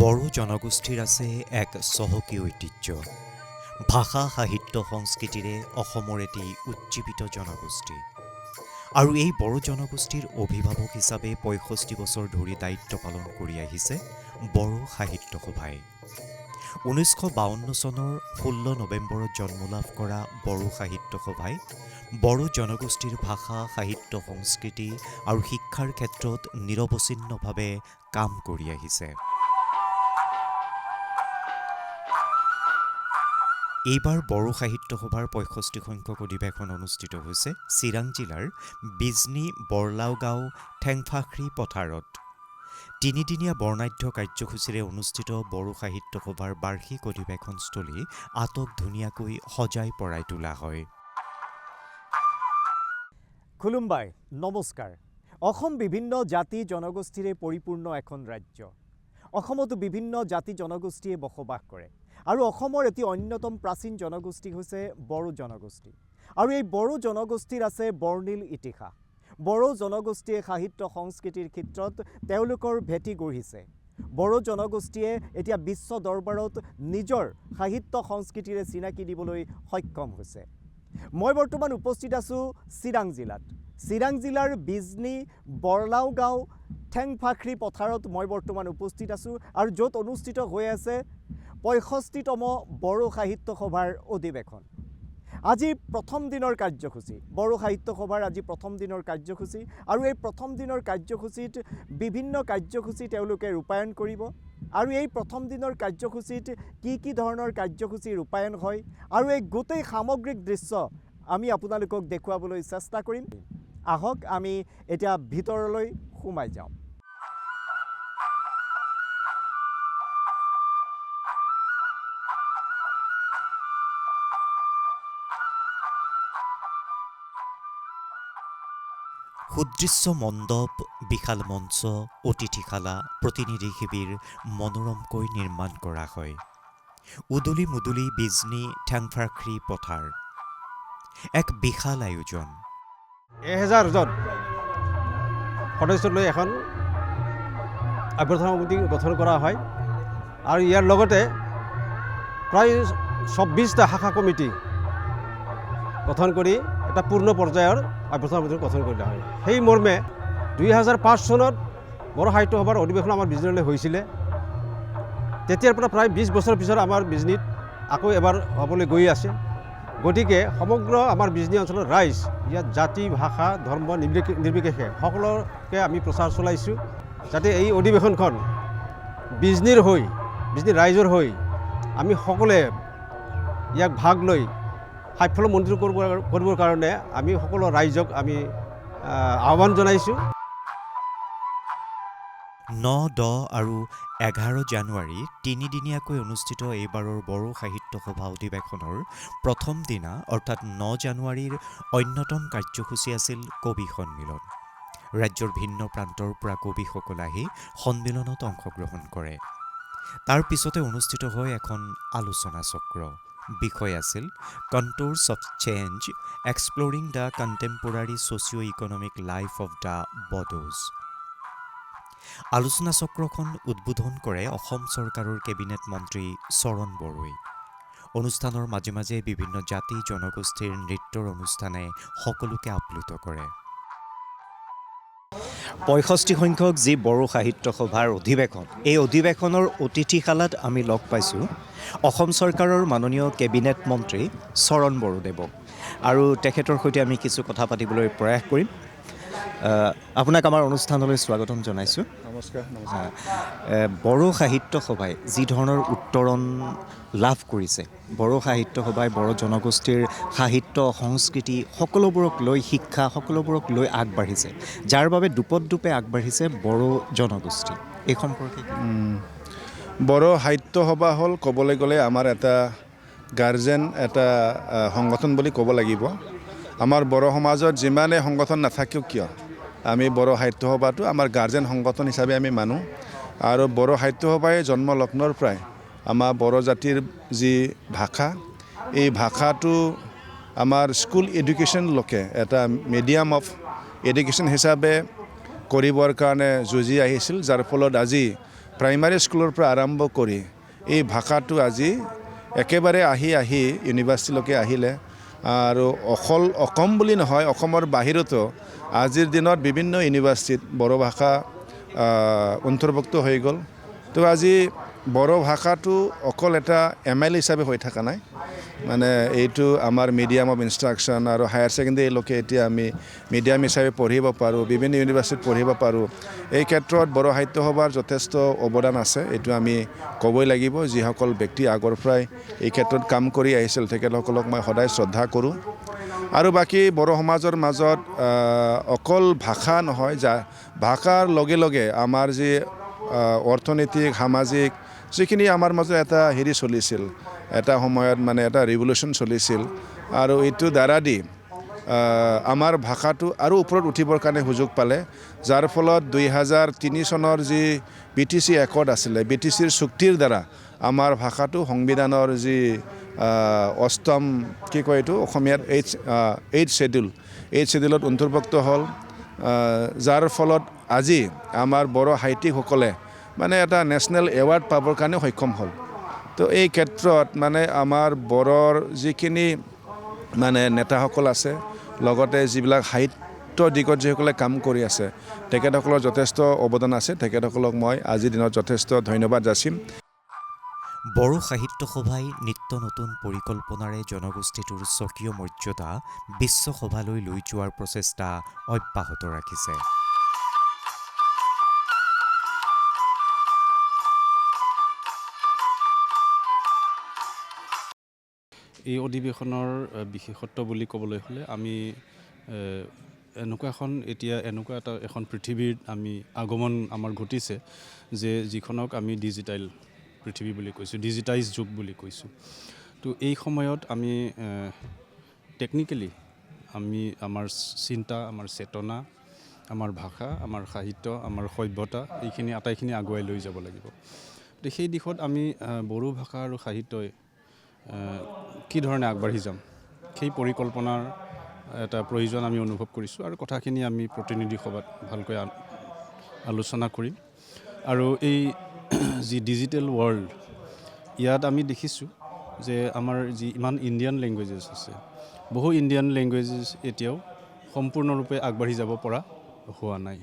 বড়ো জনগোষ্ঠীৰ আছে এক চহকী ঐতিহ্য। ভাষা সাহিত্য সংস্কৃতিৰে অসমৰ এটি উজ্জীৱিত জনগোষ্ঠী আৰু এই বড়ো জনগোষ্ঠীৰ অভিভাৱক হিচাপে ৬৫ বছৰ ধৰি দায়িত্ব পালন কৰি আহিছে বড়ো সাহিত্য সভাই। ১৯৫২ চনৰ ১৬ নৱেম্বৰত জন্ম লাভ কৰা বড়ো সাহিত্য সভাই বড়ো জনগোষ্ঠীৰ ভাষা সাহিত্য সংস্কৃতি আৰু শিক্ষাৰ ক্ষেত্ৰত নিৰৱচ্ছিন্নভাৱে কাম কৰি আহিছে। এইবাৰ বড়ো সাহিত্য সভাৰ ৬৫ সংখ্যক অধিৱেশন অনুষ্ঠিত হৈছে চিৰাং জিলাৰ বিজনী বৰলাও গাঁও ঠেংফাখ্ৰী পথাৰত। তিনিদিনীয়া বৰ্ণাঢ্য কাৰ্যসূচীৰে অনুষ্ঠিত বড়ো সাহিত্য সভাৰ বাৰ্ষিক অধিৱেশনস্থলী আটক ধুনীয়াকৈ সজাই পৰাই তোলা হয়। খুলুমবাই, নমস্কাৰ। অসম বিভিন্ন জাতি জনগোষ্ঠীৰে পৰিপূৰ্ণ এখন ৰাজ্য। অসমতো বিভিন্ন জাতি জনগোষ্ঠীয়ে বসবাস কৰে আৰু অসমৰ এটি অন্যতম প্ৰাচীন জনগোষ্ঠী হৈছে বড়ো জনগোষ্ঠী। আৰু এই বড়ো জনগোষ্ঠীৰ আছে বৰ্ণিল ইতিহাস। বড়ো জনগোষ্ঠীয়ে সাহিত্য সংস্কৃতিৰ ক্ষেত্ৰত তেওঁলোকৰ ভেটি গঢ়িছে। বড়ো জনগোষ্ঠীয়ে এতিয়া বিশ্ব দৰবাৰত নিজৰ সাহিত্য সংস্কৃতিৰে চিনাকি দিবলৈ সক্ষম হৈছে। মই বৰ্তমান উপস্থিত আছোঁ চিৰাং জিলাত। চিৰাং জিলাৰ বিজনী বৰলাও গাঁও ঠেংফাখ্ৰী পথাৰত মই বৰ্তমান উপস্থিত আছোঁ আৰু য'ত অনুষ্ঠিত হৈ আছে ৬৫তম বড়ো সাহিত্য সভাৰ অধিৱেশন। আজি প্ৰথম দিনৰ কাৰ্যসূচী, বড়ো সাহিত্য সভাৰ আজি প্ৰথম দিনৰ কাৰ্যসূচী আৰু এই প্ৰথম দিনৰ কাৰ্যসূচীত বিভিন্ন কাৰ্যসূচী তেওঁলোকে ৰূপায়ণ কৰিব আৰু এই প্ৰথম দিনৰ কাৰ্যসূচীত কি ধৰণৰ কাৰ্যসূচী ৰূপায়ণ হয় আৰু এই গোটেই সামগ্ৰিক দৃশ্য আমি আপোনালোকক দেখুৱাবলৈ চেষ্টা কৰিম। আহক আমি এতিয়া ভিতৰলৈ সোমাই যাওঁ। সুদৃশ্য মণ্ডপ, বিশাল মঞ্চ, অতিথিশালা, প্ৰতিনিধি শিবিৰ মনোৰমকৈ নিৰ্মাণ কৰা হয়। উদুলি মুদুলি বিজনী ঠেংফাখ্ৰী পথাৰ এক বিশাল আয়োজন। ১,০০০জন সদস্য লৈ এখন আৱ্যৰ্থনা সমিতি গঠন কৰা হয় আৰু ইয়াৰ লগতে প্ৰায় ২৬টা শাখা কমিটি গঠন কৰি এটা পূৰ্ণ পৰ্যায়ৰ আৱ্যৰ্থনা সমিতি গঠন কৰা হয়। সেই মৰ্মে ২০০৫ চনত বড়ো সাহিত্য সভাৰ অধিৱেশন আমাৰ বিজনীলৈ হৈছিলে। তেতিয়াৰ পৰা প্ৰায় ২০ বছৰৰ পিছত আমাৰ বিজনীত আকৌ এবাৰ হ'বলৈ গৈ আছে। গতিকে সমগ্ৰ আমাৰ বিজনী অঞ্চলৰ ৰাইজ, ইয়াত জাতি ভাষা ধৰ্ম নিৰ্বিশেষে সকলোকে আমি প্ৰচাৰ চলাইছোঁ যাতে এই অধিৱেশনখন বিজনীৰ ৰাইজৰ হৈ আমি সকলোৱে ইয়াক ভাগ লৈ সাফল্যমণ্ডিত কৰিবৰ কাৰণে আমি সকলো ৰাইজক আমি আহ্বান জনাইছোঁ। ৯, ১০ আৰু ১১ জানুৱাৰী তিনিদিনীয়াকৈ অনুষ্ঠিত এইবাৰৰ বড়ো সাহিত্য সভা অধিৱেশনৰ প্ৰথম দিনা অৰ্থাৎ ৯ জানুৱাৰীৰ অন্যতম কাৰ্যসূচী আছিল কবি সন্মিলন। ৰাজ্যৰ ভিন্ন প্ৰান্তৰ পৰা কবিসকল আহি সন্মিলনত অংশগ্ৰহণ কৰে। তাৰ পিছতে অনুষ্ঠিত হয় এখন আলোচনা চক্ৰ। বিষয় আছিল contours of change, exploring the contemporary socio' economic life of the Bodos. আলোচনা চক্ৰখন উদ্বোধন কৰে অসম চৰকাৰৰ কেবিনেট মন্ত্ৰী চৰণ বড়োই। অনুষ্ঠানৰ মাজে মাজে বিভিন্ন জাতি জনগোষ্ঠীৰ নৃত্যৰ অনুষ্ঠানে সকলোকে আপ্লুত কৰে। ৬৫ সংখ্যক যি বড়ো সাহিত্য সভাৰ অধিৱেশন, এই অধিৱেশনৰ অতিথিশালাত আমি লগ পাইছোঁ অসম চৰকাৰৰ মাননীয় কেবিনেট মন্ত্ৰী চৰণ বড়োদেৱক আৰু তেখেতৰ সৈতে আমি কিছু কথা পাতিবলৈ প্ৰয়াস কৰিম। আপোনাক আমাৰ অনুষ্ঠানলৈ স্বাগতম জনাইছোঁ। নমস্কাৰ। বড়ো সাহিত্য সভাই যি ধৰণৰ উত্তৰণ লাভ কৰিছে, বড়ো সাহিত্য সভাই বড়ো জনগোষ্ঠীৰ সাহিত্য সংস্কৃতি সকলোবোৰক লৈ, শিক্ষা সকলোবোৰক লৈ আগবাঢ়িছে, যাৰ বাবে দোপতদোপে আগবাঢ়িছে বড়ো জনগোষ্ঠী। এই সম্পৰ্কে বড়ো সাহিত্য সভা হ'ল ক'বলৈ গ'লে আমাৰ এটা গাৰ্জেন, এটা সংগঠন বুলি ক'ব লাগিব। আমাৰ বড়ো সমাজত যিমানে সংগঠন নাথাকিও কিয়, আমি বড়ো সাহিত্য সভাটো আমাৰ গাৰ্জেন সংগঠন হিচাপে আমি মানো। আৰু বড়ো সাহিত্য সভাই জন্মলগ্নৰ পৰাই আমাৰ বড়ো জাতিৰ যি ভাষা, এই ভাষাটো আমাৰ স্কুল এডুকেশ্যনলৈকে এটা মিডিয়াম অফ এডুকেশ্যন হিচাপে কৰিবৰ কাৰণে যুঁজি আহিছিল, যাৰ ফলত আজি প্ৰাইমাৰী স্কুলৰ পৰা আৰম্ভ কৰি এই ভাষাটো আজি একেবাৰে আহি ইউনিভাৰ্চিটিলৈকে আহিলে আৰু অসম বুলি নহয় অসমৰ বাহিৰতো আজিৰ দিনত বিভিন্ন ইউনিভাৰ্চিটিত বড়ো ভাষা অন্তৰ্ভুক্ত হৈ গ'ল। তো আজি বড়ো ভাষাটো অকল এটা ML হিচাপে হৈ থকা নাই, মানে এইটো আমাৰ মিডিয়াম অফ ইনষ্ট্ৰাকশ্যন আৰু হায়াৰ ছেকেণ্ডেৰীলৈকে এতিয়া আমি মিডিয়াম হিচাপে পঢ়িব পাৰোঁ, বিভিন্ন ইউনিভাৰ্চিটিত পঢ়িব পাৰোঁ। এই ক্ষেত্ৰত বড়ো সাহিত্য সভাৰ যথেষ্ট অৱদান আছে, এইটো আমি ক'বই লাগিব। যিসকল ব্যক্তি আগৰ পৰাই এই ক্ষেত্ৰত কাম কৰি আহিছিল তেখেতসকলক মই সদায় শ্ৰদ্ধা কৰোঁ। আৰু বাকী বড়ো সমাজৰ মাজত অকল ভাষা নহয়, ভাষাৰ লগে লগে আমাৰ যি অৰ্থনৈতিক সামাজিক যিখিনি আমাৰ মাজত এটা চলিছিল, এটা সময়ত মানে এটা ৰিভলিউশ্যন চলিছিল, আৰু এইটো দ্বাৰা দি আমাৰ ভাষাটো আৰু ওপৰত উঠিবৰ কাৰণে সুযোগ পালে, যাৰ ফলত 2003 চনৰ যি BTC একৰ্ড আছিলে, BTCৰ চুক্তিৰ দ্বাৰা আমাৰ ভাষাটো সংবিধানৰ যি অষ্টম কি কয় এইটো অসমীয়াত 8th শ্বেডিউলত অন্তৰ্ভুক্ত হ'ল, যাৰ ফলত আজি আমাৰ বড়ো সাহিত্যিকসকলে মানে এটা নেশ্যনেল এৱাৰ্ড পাবৰ কাৰণে সক্ষম হ'ল। তো এই ক্ষেত্ৰত মানে আমাৰ বড়োৰ যিখিনি মানে নেতাসকল আছে, লগতে যিবিলাক সাহিত্য দিশত যিসকলে কাম কৰি আছে, তেখেতসকলৰ যথেষ্ট অৱদান আছে। তেখেতসকলক মই আজিৰ দিনত যথেষ্ট ধন্যবাদ যাচিম। বড়ো সাহিত্য সভাই নিত্য নতুন পৰিকল্পনাৰে জনগোষ্ঠীটোৰ স্বকীয় মৰ্যাদা বিশ্বসভালৈ লৈ যোৱাৰ প্ৰচেষ্টা অব্যাহত ৰাখিছে। এই অধিৱেশনৰ বিশেষত্ব বুলি ক'বলৈ হ'লে আমি এনেকুৱা এখন পৃথিৱীৰ আমি আগমন আমাৰ ঘটিছে, যে যিখনক আমি ডিজিটেল পৃথিৱী বুলি কৈছোঁ, ডিজিটাইজ যুগ বুলি কৈছোঁ। তো এই সময়ত আমি টেকনিকেলি আমি আমাৰ চিন্তা, আমাৰ চেতনা, আমাৰ ভাষা, আমাৰ সাহিত্য, আমাৰ সভ্যতা এইখিনি আটাইখিনি আগুৱাই লৈ যাব লাগিব। তো সেই দিশত আমি বড়ো ভাষা আৰু সাহিত্যই কি ধৰণে আগবাঢ়ি যাম, সেই পৰিকল্পনাৰ এটা প্ৰয়োজন আমি অনুভৱ কৰিছোঁ, আৰু কথাখিনি আমি প্ৰতিনিধি সভাত ভালকৈ আলোচনা কৰিম। আৰু এই যি ডিজিটেল ৱৰ্ল্ড, ইয়াত আমি দেখিছোঁ যে আমাৰ যি ইমান ইণ্ডিয়ান লেংগুৱেজেছ আছে, বহু ইণ্ডিয়ান লেংগুৱেজেছ এতিয়াও সম্পূৰ্ণৰূপে আগবাঢ়ি যাব পৰা হোৱা নাই।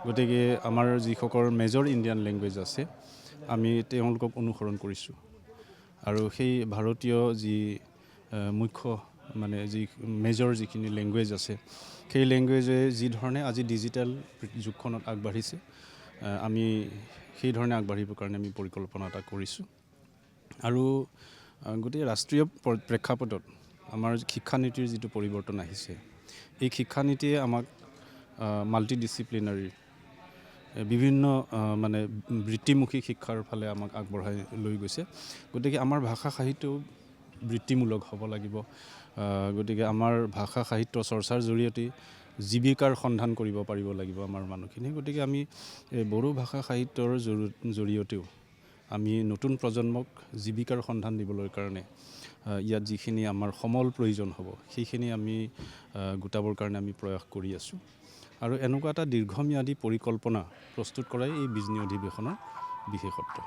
গতিকে আমাৰ যিসকল মেজৰ ইণ্ডিয়ান লেংগুৱেজ আছে, আমি তেওঁলোকক অনুসৰণ কৰিছোঁ, আৰু সেই ভাৰতীয় যি মুখ্য মানে যি মেজৰ যিখিনি লেংগুৱেজ আছে, সেই লেংগুৱেজে যি ধৰণে আজি ডিজিটেল যুগখনত আগবাঢ়িছে, আমি সেই ধৰণে আগবাঢ়িবৰ কাৰণে আমি পৰিকল্পনা এটা কৰিছোঁ। আৰু গোটেই ৰাষ্ট্ৰীয় প্ৰেক্ষাপটত আমাৰ শিক্ষানীতিৰ যিটো পৰিৱৰ্তন আহিছে, এই শিক্ষানীতিয়ে আমাক মাল্টিডিচিপ্লিনাৰী বিভিন্ন মানে বৃত্তিমুখী শিক্ষাৰ ফালে আমাক আগবঢ়াই লৈ গৈছে। গতিকে আমাৰ ভাষা সাহিত্যও বৃত্তিমূলক হ'ব লাগিব। গতিকে আমাৰ ভাষা সাহিত্য চৰ্চাৰ জৰিয়তে জীৱিকাৰ সন্ধান কৰিব পাৰিব লাগিব আমাৰ মানুহখিনি। গতিকে আমি বড়ো ভাষা সাহিত্যৰ জৰিয়তেও আমি নতুন প্ৰজন্মক জীৱিকাৰ সন্ধান দিবলৈ কাৰণে ইয়াত যিখিনি আমাৰ সমল প্ৰয়োজন হ'ব, সেইখিনি আমি গোটাবৰ কাৰণে আমি প্ৰয়াস কৰি আছোঁ। আৰু এনেকুৱা এটা দীৰ্ঘম্যাদী পৰিকল্পনা প্ৰস্তুত কৰাই এই বিজনী অধিৱেশনৰ বিশেষত্ব।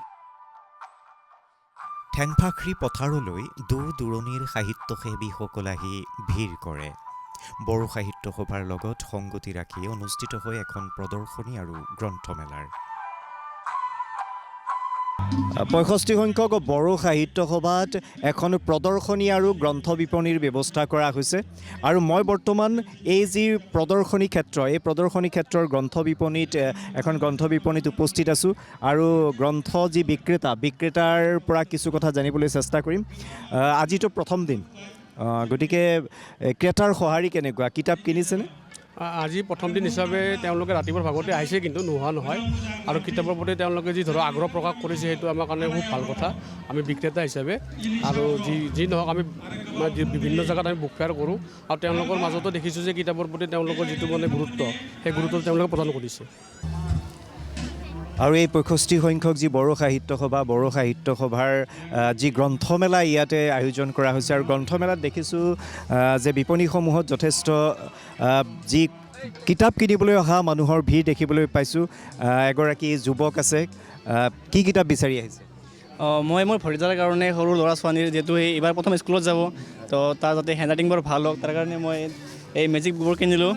ঠেংফাখৰি পথাৰলৈ দূৰ দূৰণিৰ সাহিত্যসেৱীসকল আহি ভিৰ কৰে। বড়ো সাহিত্য সভাৰ লগত সংগতি ৰাখি অনুষ্ঠিত হয় এখন প্ৰদৰ্শনী আৰু গ্ৰন্থমেলাৰ। 65 সংখ্যক বড়ো সাহিত্য সভাত এখন প্ৰদৰ্শনী আৰু গ্ৰন্থ বিপণীৰ ব্যৱস্থা কৰা হৈছে। আৰু মই বৰ্তমান এই যি প্ৰদৰ্শনী ক্ষেত্ৰ, এই প্ৰদৰ্শনী ক্ষেত্ৰৰ এখন গ্ৰন্থ বিপণীত উপস্থিত আছোঁ, আৰু গ্ৰন্থ যি বিক্ৰেতাৰ পৰা কিছু কথা জানিবলৈ চেষ্টা কৰিম। আজিতো প্ৰথম দিন, গতিকে ক্ৰেতাৰ সঁহাৰি কেনেকুৱা? কিতাপ কিনিছেনে? আজি প্ৰথম দিন হিচাপে তেওঁলোকে ৰাতিপুৱাৰ ভাগতে আহিছে, কিন্তু নোহোৱা নহয়। আৰু কিতাপৰ প্ৰতি তেওঁলোকে যি আগ্ৰহ প্ৰকাশ কৰিছে, সেইটো আমাৰ কাৰণে খুব ভাল কথা। আমি বিক্ৰেতা হিচাপে, আৰু যি নহওক আমি বিভিন্ন জেগাত আমি বুক ফেয়াৰ কৰোঁ, আৰু তেওঁলোকৰ মাজতো দেখিছোঁ যে কিতাপৰ প্ৰতি তেওঁলোকৰ যিটো মানে গুৰুত্ব, সেই গুৰুত্ব তেওঁলোকে প্ৰদান কৰিছে। আৰু এই 65 সংখ্যক যি বড়ো সাহিত্য সভাৰ যি গ্ৰন্থমেলা ইয়াতে আয়োজন কৰা হৈছে আৰু গ্ৰন্থমেলাত দেখিছোঁ যে বিপণীসমূহত যথেষ্ট যি কিতাপ কিনিবলৈ অহা মানুহৰ ভিৰ দেখিবলৈ পাইছোঁ। এগৰাকী যুৱক আছে, কি কিতাপ বিচাৰি আহিছে? মই মোৰ ভতিজাৰ কাৰণে সৰু ল'ৰা ছোৱালীৰ যিহেতু এইবাৰ প্ৰথম স্কুলত যাব, তো তাৰ যাতে হেণ্ডৰাইটিংবোৰ ভাল হওক তাৰ কাৰণে মই এই মেজিক বুকবোৰ কিনিলোঁ।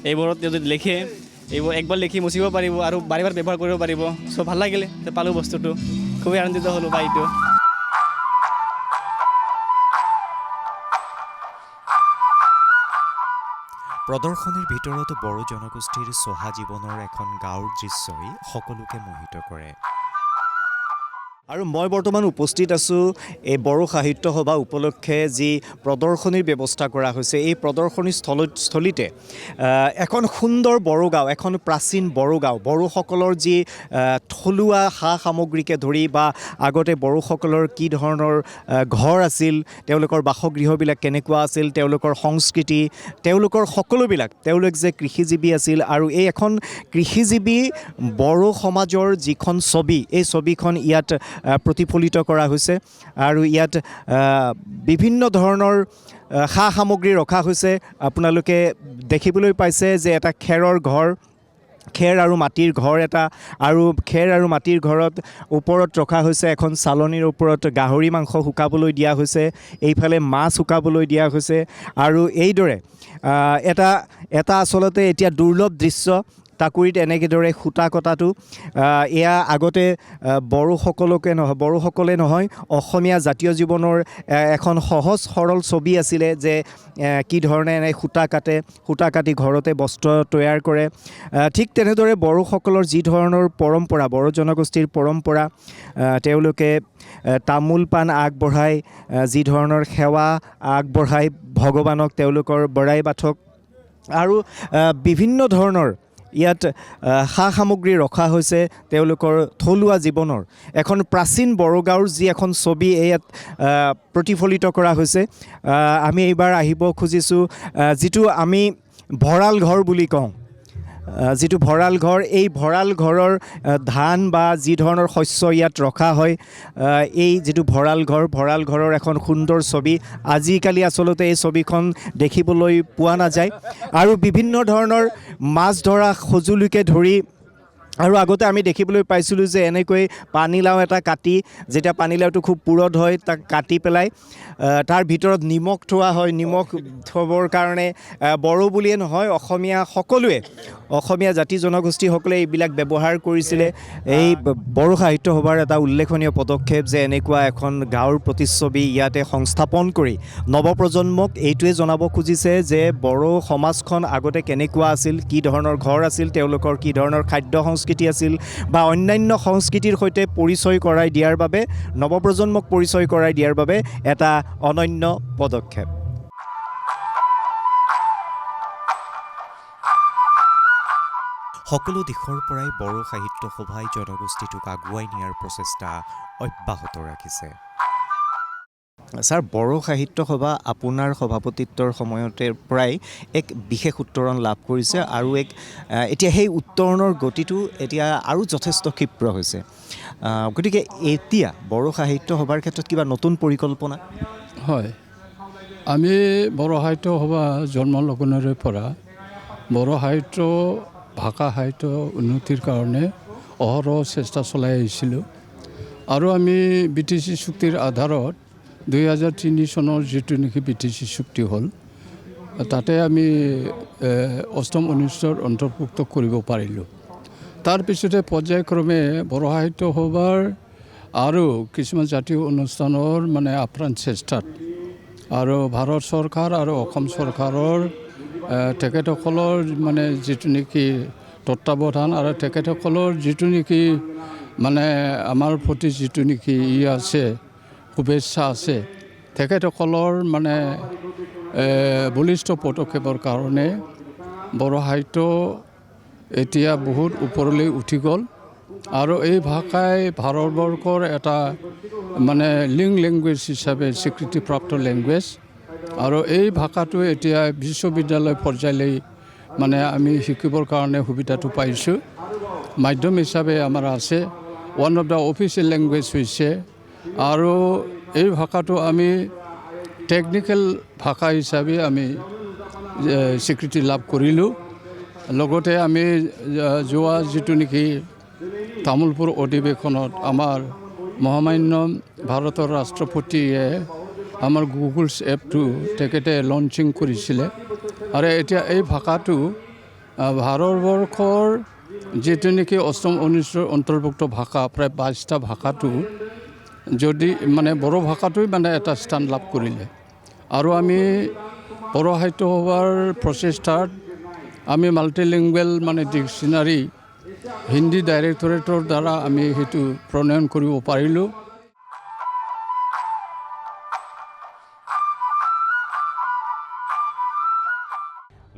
এইবোৰত যদি লিখে এইবোৰ একবাৰ লিখি মুচিব পাৰিব আৰু বাৰে বাৰে ব্যৱহাৰ কৰিব পাৰিব। চ' ভাল লাগিলে যে পালোঁ বস্তুটো, খুবেই আনন্দিত হ'লোঁ পাই এইটো। প্ৰদৰ্শনীৰ ভিতৰত বড়ো জনগোষ্ঠীৰ চহা জীৱনৰ এখন গাঁৱৰ দৃশ্যই সকলোকে মোহিত কৰে। আৰু মই বৰ্তমান উপস্থিত আছোঁ এই বড়ো সাহিত্য সভা উপলক্ষে যি প্ৰদৰ্শনীৰ ব্যৱস্থা কৰা হৈছে। এই প্ৰদৰ্শনী স্থলীতে এখন সুন্দৰ বড়ো গাঁও, এখন প্ৰাচীন বড়ো গাঁও, বড়োসকলৰ যি থলুৱা সা সামগ্ৰীকে ধৰি বা আগতে বড়োসকলৰ কি ধৰণৰ ঘৰ আছিল, তেওঁলোকৰ বাসগৃহবিলাক কেনেকুৱা আছিল, তেওঁলোকৰ সংস্কৃতি, তেওঁলোকৰ সকলোবিলাক, তেওঁলোক যে কৃষিজীৱী আছিল আৰু এই এখন কৃষিজীৱী বড়ো সমাজৰ যিখন ছবি, এই ছবিখন ইয়াত প্ৰতিফলিত কৰা হৈছে আৰু ইয়াত বিভিন্ন ধৰণৰ সা সামগ্ৰী ৰখা হৈছে। আপোনালোকে দেখিবলৈ পাইছে যে এটা খেৰৰ ঘৰ, খেৰ আৰু মাটিৰ ঘৰ এটা, আৰু খেৰ আৰু মাটিৰ ঘৰত ওপৰত ৰখা হৈছে এখন চালনীৰ ওপৰত গাহৰি মাংস শুকাবলৈ দিয়া হৈছে, এইফালে মাছ শুকাবলৈ দিয়া হৈছে আৰু এইদৰে এটা আচলতে এতিয়া দুৰ্লভ দৃশ্য। তাকুৰিত এনেদৰে সূতা কটাটো এয়া আগতে বড়োসকলে নহয় অসমীয়া জাতীয় জীৱনৰ এখন সহজ সৰল ছবি আছিলে যে কি ধৰণে এনে সূতা কাটি ঘৰতে বস্ত্ৰ তৈয়াৰ কৰে। ঠিক তেনেদৰে বড়োসকলৰ যি ধৰণৰ পৰম্পৰা, বড়ো জনগোষ্ঠীৰ পৰম্পৰা, তেওঁলোকে তামোল পাণ আগবঢ়াই যি ধৰণৰ সেৱা আগবঢ়াই ভগৱানক, তেওঁলোকৰ বৰাই বাথক আৰু বিভিন্ন ধৰণৰ ইয়াত সা সামগ্ৰী ৰখা হৈছে তেওঁলোকৰ থলুৱা জীৱনৰ। এখন প্ৰাচীন বড়ো গাঁৱৰ যি এখন ছবি ইয়াত প্ৰতিফলিত কৰা হৈছে। আমি এইবাৰ আহিব খুজিছোঁ যিটো আমি ভঁৰাল ঘৰ বুলি কওঁ, যিটো ভঁৰাল ঘৰ, এই ভঁৰাল ঘৰৰ ধান বা যি ধৰণৰ শস্য ইয়াত ৰখা হয়, এই যিটো ভঁৰাল ঘৰৰ এখন সুন্দৰ ছবি। আজিকালি আচলতে এই ছবিখন দেখিবলৈ পোৱা নাযায় আৰু বিভিন্ন ধৰণৰ মাছ ধৰা সঁজুলিকে ধৰি আৰু আগতে আমি দেখিবলৈ পাইছিলোঁ যে এনেকৈ পানীলাও এটা কাটি, যেতিয়া পানীলাওটো খুব পুৰঠ হয় তাক কাটি পেলাই তাৰ ভিতৰত নিমখ থোৱা হয়। নিমখ থ'বৰ কাৰণে বড়ো বুলিয়ে নহয় অসমীয়া জাতি জনগোষ্ঠীসকলে এইবিলাক ব্যৱহাৰ কৰিছিলে। এই বড়ো সাহিত্য সভাৰ এটা উল্লেখনীয় পদক্ষেপ যে এনেকুৱা এখন গাঁৱৰ প্ৰতিচ্ছবি ইয়াতে সংস্থাপন কৰি নৱপ্ৰজন্মক এইটোৱে জনাব খুজিছে যে বড়ো সমাজখন আগতে কেনেকুৱা আছিল, কি ধৰণৰ ঘৰ আছিল, তেওঁলোকৰ কি ধৰণৰ খাদ্য সংস্কৃতি আছিল বা অন্যান্য সংস্কৃতিৰ সৈতে পৰিচয় কৰাই দিয়াৰ বাবে, নৱপ্ৰজন্মক পৰিচয় কৰাই দিয়াৰ বাবে এটা অনন্য পদক্ষেপ। সকলো দিশৰ পৰাই বড়ো সাহিত্য সভাই জনগোষ্ঠীটোক আগুৱাই নিয়াৰ প্ৰচেষ্টা অব্যাহত ৰাখিছে। ছাৰ, বড়ো সাহিত্য সভা আপোনাৰ সভাপতিত্বৰ সময়তে প্ৰায় এক বিশেষ উত্তৰণ লাভ কৰিছে আৰু এতিয়া সেই উত্তৰণৰ গতিটো এতিয়া আৰু যথেষ্ট ক্ষীপ্ৰ হৈছে। গতিকে এতিয়া বড়ো সাহিত্য সভাৰ ক্ষেত্ৰত কিবা নতুন পৰিকল্পনা? হয়, আমি বড়ো সাহিত্য সভা জন্ম লগ্নৰে পৰা বড়ো সাহিত্য, ভাষা সাহিত্য উন্নতিৰ কাৰণে অহৰহ চেষ্টা চলাই আহিছিলোঁ আৰু আমি BTC চুক্তিৰ আধাৰত 2003 চনৰ যিটো নেকি BTC চুক্তি হ'ল, তাতে আমি অষ্টম অনুচ্ছেদ অন্তৰ্ভুক্ত কৰিব পাৰিলোঁ। তাৰপিছতে পৰ্যায়ক্ৰমে বড়ো সাহিত্য সভাৰ আৰু কিছুমান জাতীয় অনুষ্ঠানৰ আপ্ৰাণ চেষ্টাত আৰু ভাৰত চৰকাৰ আৰু অসম চৰকাৰৰ তেখেতসকলৰ যিটো নেকি তত্ত্বাৱধান আৰু তেখেতসকলৰ যিটো নেকি আমাৰ প্ৰতি যিটো নেকি আছে শুভেচ্ছা আছে, তেখেতসকলৰ বলিষ্ঠ পদক্ষেপৰ কাৰণে বড়ো সাহিত্য এতিয়া বহুত ওপৰলৈ উঠি গ'ল আৰু এই ভাষাই ভাৰতবৰ্ষৰ এটা লেংগুৱেজ হিচাপে স্বীকৃতিপ্ৰাপ্ত লেংগুৱেজ আৰু এই ভাষাটো এতিয়া বিশ্ববিদ্যালয় পৰ্যায়লৈ আমি শিকিবৰ কাৰণে সুবিধাটো পাইছোঁ। মাধ্যম হিচাপে আমাৰ আছে, one of the official language হৈছে, আৰু এই ভাষাটো আমি টেকনিকেল ভাষা হিচাপে আমি স্বীকৃতি লাভ কৰিলোঁ। লগতে আমি যোৱা যিটো নেকি তামোলপুৰ অধিৱেশনত আমাৰ মহামান্য ভাৰতৰ ৰাষ্ট্ৰপতিয়ে আমাৰ গুগলছ এপটো তেখেতে লঞ্চিং কৰিছিলে, আৰু এতিয়া এই ভাষাটো ভাৰতবৰ্ষৰ যিটো নেকি অষ্টম অনুচ্ছেদৰ অন্তৰ্ভুক্ত ভাষা প্ৰায় 22টা ভাষাটো যদি মানে বড়ো ভাষাটোৱে মানে এটা স্থান লাভ কৰিলে। আৰু আমি বড়ো সাহিত্য সভাৰ প্ৰচেষ্টাত আমি মাল্টিলিংগুৱেল মানে ডিকশ্যনাৰী হিন্দী ডাইৰেক্টৰেটৰ দ্বাৰা আমি সেইটো প্ৰণয়ন কৰিব পাৰিলোঁ।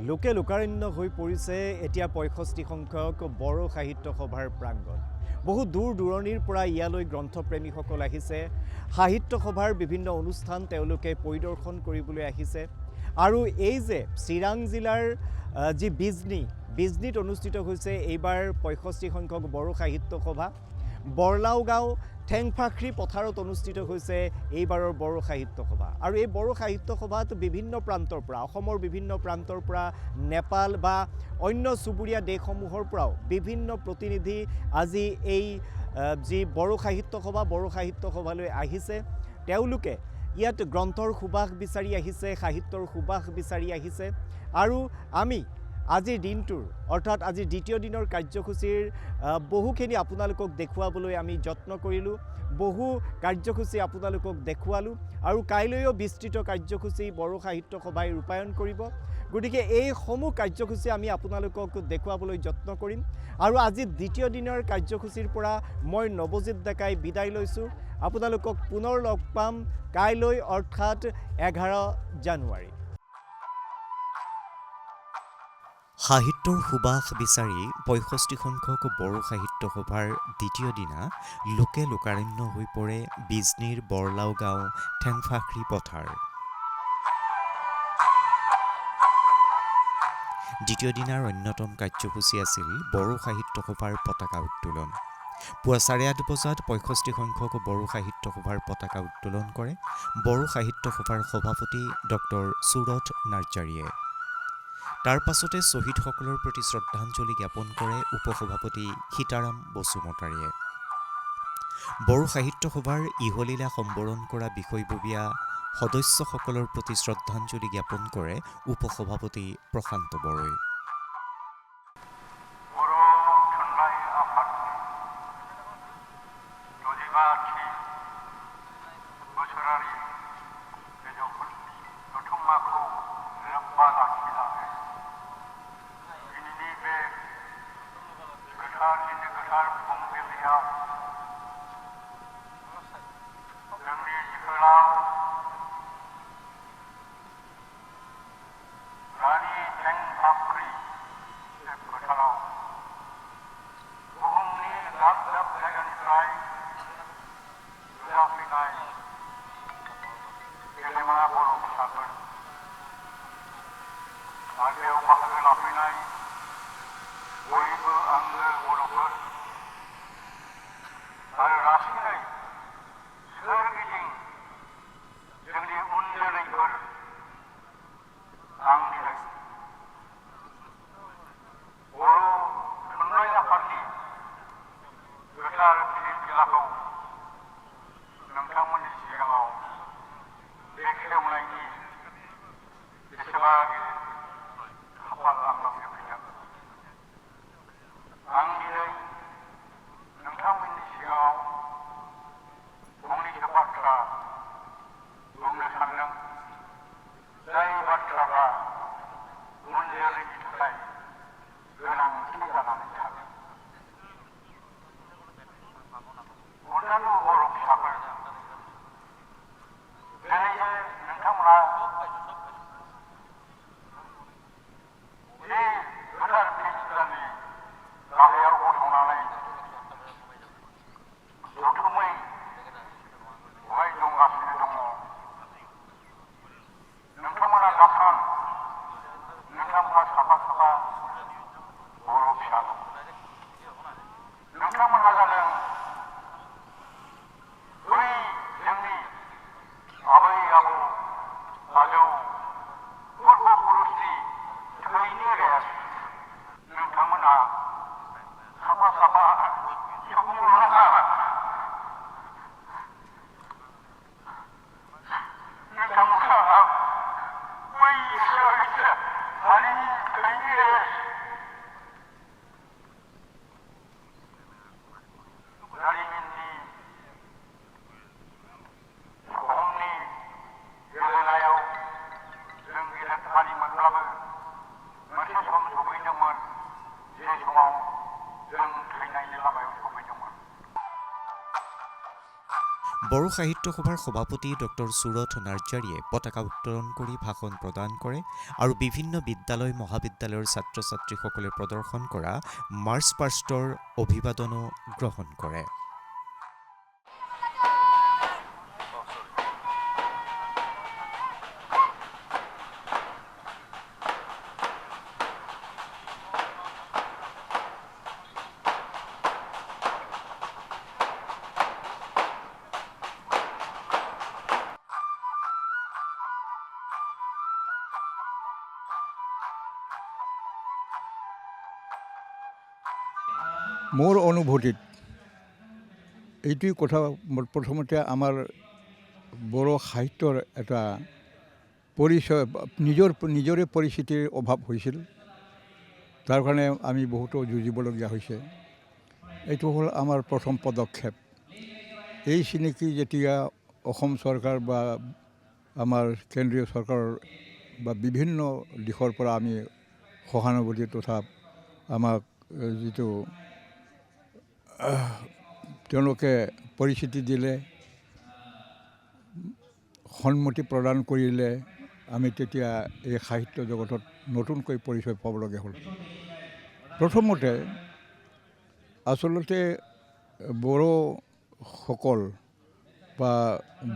লোকে লোকাৰণ্য হৈ পৰিছে এতিয়া 65 সংখ্যক বড়ো সাহিত্য সভাৰ প্ৰাংগণ। বহু দূৰ দূৰণিৰ পৰা ইয়ালৈ গ্ৰন্থপ্ৰেমীসকল আহিছে, সাহিত্য সভাৰ বিভিন্ন অনুষ্ঠান তেওঁলোকে পৰিদৰ্শন কৰিবলৈ আহিছে। আৰু এই যে চিৰাং জিলাৰ যি বিজনীত অনুষ্ঠিত হৈছে এইবাৰ 65 সংখ্যক বড়ো সাহিত্য সভা। বৰলাও গাঁও ঠেংফাখৰি পথাৰত অনুষ্ঠিত হৈছে এইবাৰৰ বড়ো সাহিত্য সভা। আৰু এই বড়ো সাহিত্য সভাত বিভিন্ন প্ৰান্তৰ পৰা, অসমৰ বিভিন্ন প্ৰান্তৰ পৰা, নেপাল বা অন্য চুবুৰীয়া দেশসমূহৰ পৰাও বিভিন্ন প্ৰতিনিধি আজি এই যি বড়ো সাহিত্য সভালৈ আহিছে। তেওঁলোকে ইয়াত গ্ৰন্থৰ সুবাস বিচাৰি আহিছে, সাহিত্যৰ সুবাস বিচাৰি আহিছে। আৰু আমি আজিৰ দিনটোৰ অৰ্থাৎ আজি দ্বিতীয় দিনৰ কাৰ্যসূচীৰ বহুখিনি আপোনালোকক দেখুৱাবলৈ আমি যত্ন কৰিলোঁ, বহু কাৰ্যসূচী আপোনালোকক দেখুৱালোঁ, আৰু কাইলৈও বিস্তৃত কাৰ্যসূচী বড়ো সাহিত্য সভাই ৰূপায়ণ কৰিব। গতিকে এই সমূহ কাৰ্যসূচী আমি আপোনালোকক দেখুৱাবলৈ যত্ন কৰিম। আৰু আজি দ্বিতীয় দিনৰ কাৰ্যসূচীৰ পৰা মই নৱজিৎ ডেকাই বিদায় লৈছোঁ। আপোনালোকক পুনৰ লগ পাম কাইলৈ অৰ্থাৎ 11 জানুৱাৰী। সাহিত্যৰ সুবাস বিচাৰি 65 সংখ্যক বড়ো সাহিত্য সভাৰ দ্বিতীয় দিনা লোকে লোকাৰণ্য হৈ পৰে বিজনীৰ বৰলাও গাঁও ঠেংফাখৰি পথাৰ। দ্বিতীয় দিনাৰ অন্যতম কাৰ্যসূচী আছিল বড়ো সাহিত্য সভাৰ পতাকা উত্তোলন। পুৱা 8:30 বজাত 65 সংখ্যক বড়ো সাহিত্য সভাৰ পতাকা উত্তোলন কৰে বড়ো সাহিত্য সভাৰ সভাপতি ডক্টৰ সুৰথ নাৰ্জাৰীয়ে। তাৰ পাছতে শ্বহীদসকলৰ প্ৰতি শ্ৰদ্ধাঞ্জলি জ্ঞাপন কৰে উপসভাপতি সীতাৰাম বসুমতাৰীয়ে। বড়ো সাহিত্য সভাৰ ইহলীলা সম্বৰণ কৰা বিষয়ববীয়া সদস্যসকলৰ প্ৰতি শ্ৰদ্ধাঞ্জলি জ্ঞাপন কৰে উপসভাপতি প্ৰশান্ত বড়োই। বড়ো সাহিত্য সভাৰ সভাপতি ডক্টৰ সুৰথ নাৰ্জাৰীয়ে পতাকা উত্তোলন কৰি ভাষণ প্ৰদান কৰে আৰু বিভিন্ন বিদ্যালয় মহাবিদ্যালয়ৰ ছাত্ৰ ছাত্ৰীসকলে প্ৰদৰ্শন কৰা মাৰ্চ পাষ্টৰ অভিবাদনো গ্ৰহণ কৰে। মোৰ অনুভূতিত এইটোৱেই কথা প্ৰথমতে আমাৰ বড়ো সাহিত্যৰ এটা পৰিচয় নিজৰে পৰিস্থিতিৰ অভাৱ হৈছিল। তাৰ কাৰণে আমি বহুতো যুঁজিবলগীয়া হৈছে। এইটো হ'ল আমাৰ প্ৰথম পদক্ষেপ। এই চিনাকি যেতিয়া অসম চৰকাৰ বা আমাৰ কেন্দ্ৰীয় চৰকাৰৰ বা বিভিন্ন দিশৰ পৰা আমি সহানুভূতি তথা আমাক যিটো তেওঁলোকে পৰিস্থিতি দিলে, সন্মতি প্ৰদান কৰিলে, আমি তেতিয়া এই সাহিত্য জগতত নতুনকৈ পৰিচয় পাবলগীয়া হ'ল। প্ৰথমতে আচলতে বড়োসকল বা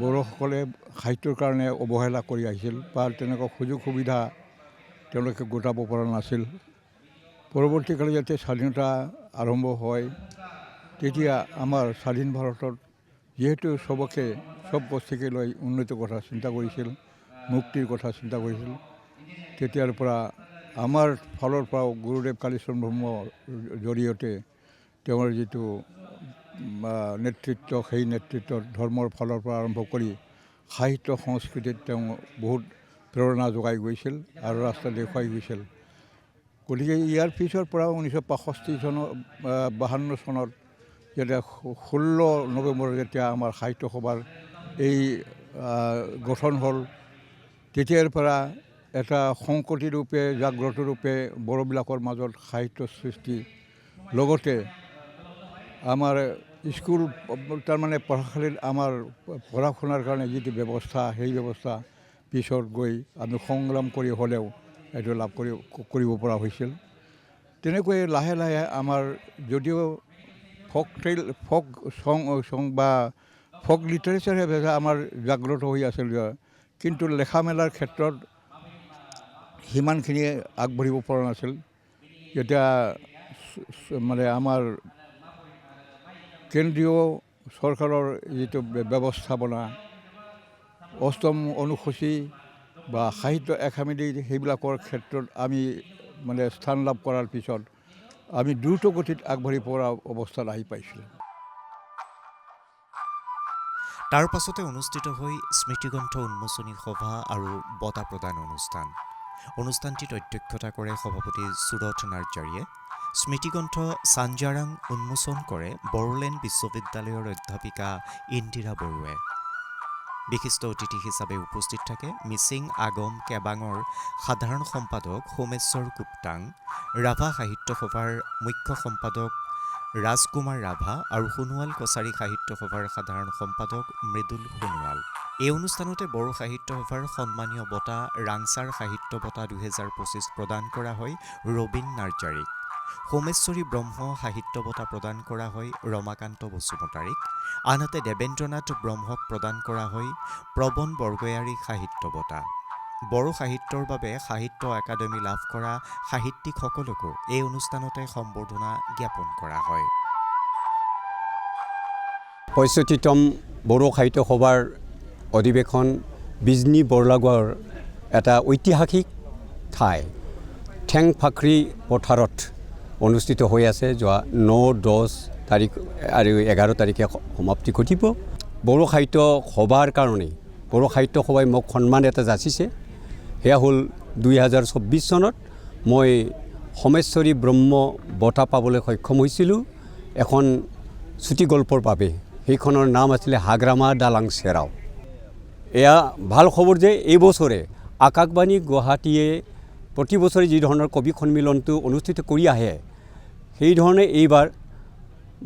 বড়োসকলে সাহিত্যৰ কাৰণে অৱহেলা কৰি আহিছিল বা তেনেকুৱা সুযোগ সুবিধা তেওঁলোকে গোটাব পৰা নাছিল। পৰৱৰ্তীকালে যেতিয়া স্বাধীনতা আৰম্ভ হয়, তেতিয়া আমাৰ স্বাধীন ভাৰতত যিহেতু চবকে চব গোষ্ঠীকে লৈ উন্নতিৰ কথা চিন্তা কৰিছিল, মুক্তিৰ কথা চিন্তা কৰিছিল, তেতিয়াৰ পৰা আমাৰ ফালৰ পৰাও গুৰুদেৱ কালীচৰণ ব্ৰহ্মৰ জৰিয়তে তেওঁৰ যিটো নেতৃত্ব, সেই নেতৃত্বত ধৰ্মৰ ফালৰ পৰা আৰম্ভ কৰি সাহিত্য সংস্কৃতিত তেওঁ বহুত প্ৰেৰণা যোগাই গৈছিল আৰু ৰাস্তা দেখুৱাই গৈছিল। গতিকে ইয়াৰ পিছৰ পৰা 1952 চনত যেতিয়া 16 নৱেম্বৰ যেতিয়া আমাৰ সাহিত্য সভাৰ এই গঠন হ'ল, তেতিয়াৰ পৰা এটা সংকটী ৰূপে জাগ্ৰত ৰূপে বড়োবিলাকৰ মাজত সাহিত্য সৃষ্টি, লগতে আমাৰ স্কুল তাৰমানে পঢ়াশালীত আমাৰ পঢ়া শুনাৰ কাৰণে যিটো ব্যৱস্থা, সেই ব্যৱস্থা পিছত গৈ আমি সংগ্ৰাম কৰি হ'লেও এইটো লাভ কৰিব পৰা হৈছিল। তেনেকৈ লাহে লাহে আমাৰ যদিও ফক চং বা ফক লিটাৰেচাৰ আমাৰ জাগ্ৰত হৈ আছিল, কিন্তু লেখা মেলাৰ ক্ষেত্ৰত সিমানখিনি আগবাঢ়িব পৰা নাছিল। এতিয়া মানে আমাৰ কেন্দ্ৰীয় চৰকাৰৰ যিটো ব্যৱস্থাপনা, অষ্টম অনুসূচী বা সাহিত্য একাডেমী সেইবিলাকৰ ক্ষেত্ৰত আমি মানে স্থান লাভ কৰাৰ পিছত আমি দ্ৰুত গতিত আগবাঢ়ি পৰা অৱস্থাত আহি পাইছিলোঁ। তাৰ পাছতে অনুষ্ঠিত হৈ স্মৃতিগ্ৰন্থ উন্মোচনী সভা আৰু বঁটা প্ৰদান অনুষ্ঠান। অনুষ্ঠানটিত অধ্যক্ষতা কৰে সভাপতি সুৰথ নাৰ্জাৰীয়ে। স্মৃতিগ্ৰন্থ চানজাৰাং উন্মোচন কৰে বড়োলেণ্ড বিশ্ববিদ্যালয়ৰ অধ্যাপিকা ইন্দিৰা বড়োৱে। বিশিষ্ট অতিথি হিচাপে উপস্থিত থাকে মিচিং আগম কেবাঙৰ সাধাৰণ সম্পাদক সোমেশ্বৰ গুপ্তাং, ৰাভা সাহিত্য সভাৰ মুখ্য সম্পাদক ৰাজকুমাৰ ৰাভা আৰু সোণোৱাল কছাৰী সাহিত্য সভাৰ সাধাৰণ সম্পাদক মৃদুল সোণোৱাল। এই অনুষ্ঠানতে বড়ো সাহিত্য সভাৰ সন্মানীয় বঁটা ৰাংছাৰ সাহিত্য বঁটা 2025 প্ৰদান কৰা হয় ৰবীন নাৰ্জাৰীক। সোমেশ্বৰী ব্ৰহ্ম সাহিত্য বঁটা প্ৰদান কৰা হয় ৰমাকান্ত বসুমতাৰীক। আনহাতে দেৱেন্দ্ৰনাথ ব্ৰহ্মক প্ৰদান কৰা হয় প্ৰবন বৰগয়াৰী সাহিত্য বঁটা। বড়ো সাহিত্যৰ বাবে সাহিত্য একাডেমী লাভ কৰা সাহিত্যিকসকলকো এই অনুষ্ঠানতে সম্বৰ্ধনা জ্ঞাপন কৰা হয়। 65তম বড়ো সাহিত্য সভাৰ অধিৱেশন বিজনী বৰলাগৰ এটা ঐতিহাসিক ঠাই ঠেংফাখৰি পথাৰত অনুষ্ঠিত হৈ আছে যোৱা 9-10 তাৰিখ আৰু 11 তাৰিখে সমাপ্তি ঘটিব। বড়ো সাহিত্য সভাৰ কাৰণে বড়ো সাহিত্য সভাই মোক সন্মান এটা যাচিছে। সেয়া হ'ল 2024 চনত মই সমেশ্বৰী ব্ৰহ্ম বঁটা পাবলৈ সক্ষম হৈছিলোঁ এখন চুটি গল্পৰ বাবে। সেইখনৰ নাম আছিলে হাগ্ৰামা দালাং চেৰাও। এয়া ভাল খবৰ যে এই বছৰে আকাশবাণী গুৱাহাটীয়ে প্ৰতি বছৰে যি ধৰণৰ কবি সন্মিলনটো অনুষ্ঠিত কৰি আহে সেইধৰণে এইবাৰ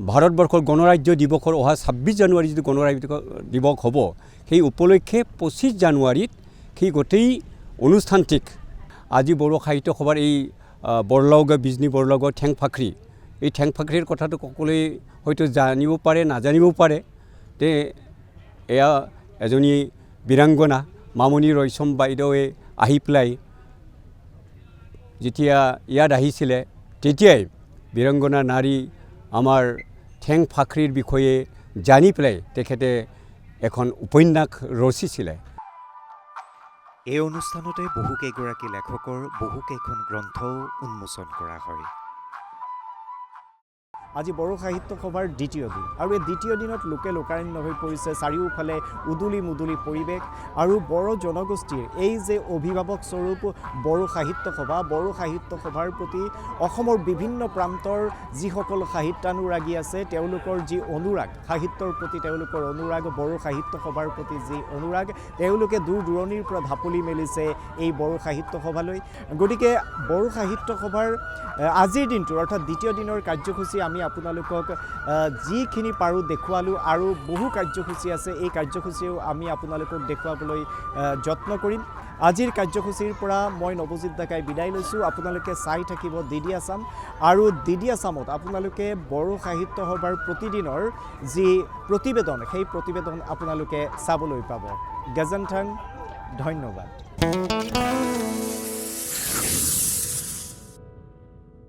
ভাৰতবৰ্ষৰ গণৰাজ্য দিৱসৰ অহা 26 জানুৱাৰী যিটো গণৰাজ্য দিৱস হ'ব সেই উপলক্ষে 25 জানুৱাৰীত সেই গোটেই অনুষ্ঠানটিক আজি বড়ো সাহিত্য সভাৰ এই বৰলাউগা বিজনী বৰলাউগা ঠেংফাখৰি এই ঠেংফাখৰিৰ কথাটো সকলোৱে হয়তো জানিব পাৰে নাজানিবও পাৰে। তে এয়া এজনী বীৰাংগনা মামণি ৰয়ছম বাইদেৱে আহি পেলাই যেতিয়া ইয়াত আহিছিলে তেতিয়াই বীৰাংগনা নাৰী আমাৰ ঠেংফাখৰিৰ বিষয়ে জানি পেলাই তেখেতে এখন উপন্যাস ৰচিছিলে। এই অনুষ্ঠানতে বহুকেইগৰাকী লেখকৰ বহুকেইখন গ্ৰন্থও উন্মোচন কৰা হয়। আজি বড়ো সাহিত্য সভাৰ দ্বিতীয় দিন আৰু এই দ্বিতীয় দিনত লোকে লোকাৰণ্য হৈ পৰিছে। চাৰিওফালে উদুলি মুদুলি পৰিৱেশ আৰু বড়ো জনগোষ্ঠীৰ এই যে অভিভাৱক স্বৰূপ বড়ো সাহিত্য সভাৰ প্ৰতি অসমৰ বিভিন্ন প্ৰান্তৰ যিসকল সাহিত্যানুৰাগী আছে তেওঁলোকৰ যি অনুৰাগ সাহিত্যৰ প্ৰতি তেওঁলোকৰ অনুৰাগ বড়ো সাহিত্য সভাৰ প্ৰতি যি অনুৰাগ তেওঁলোকে দূৰ দূৰণিৰ পৰা ঢাপলি মেলিছে এই বড়ো সাহিত্য সভালৈ। গতিকে বড়ো সাহিত্য সভাৰ আজিৰ দিনটোৰ অৰ্থাৎ দ্বিতীয় দিনৰ কাৰ্যসূচী আমি আপোনালোকক যিখিনি পাৰোঁ দেখুৱালোঁ আৰু বহু কাৰ্যসূচী আছে এই কাৰ্যসূচীও আমি আপোনালোকক দেখুৱাবলৈ যত্ন কৰিম। আজিৰ কাৰ্যসূচীৰ পৰা মই নৱজিত ডেকাই বিদায় লৈছোঁ। আপোনালোকে চাই থাকিব ডিডি আছাম আৰু ডিডি আছামত আপোনালোকে বড়ো সাহিত্য সভাৰ প্ৰতিদিনৰ যি প্ৰতিবেদন সেই প্ৰতিবেদন আপোনালোকে চাবলৈ পাব। গজেনথাং, ধন্যবাদ।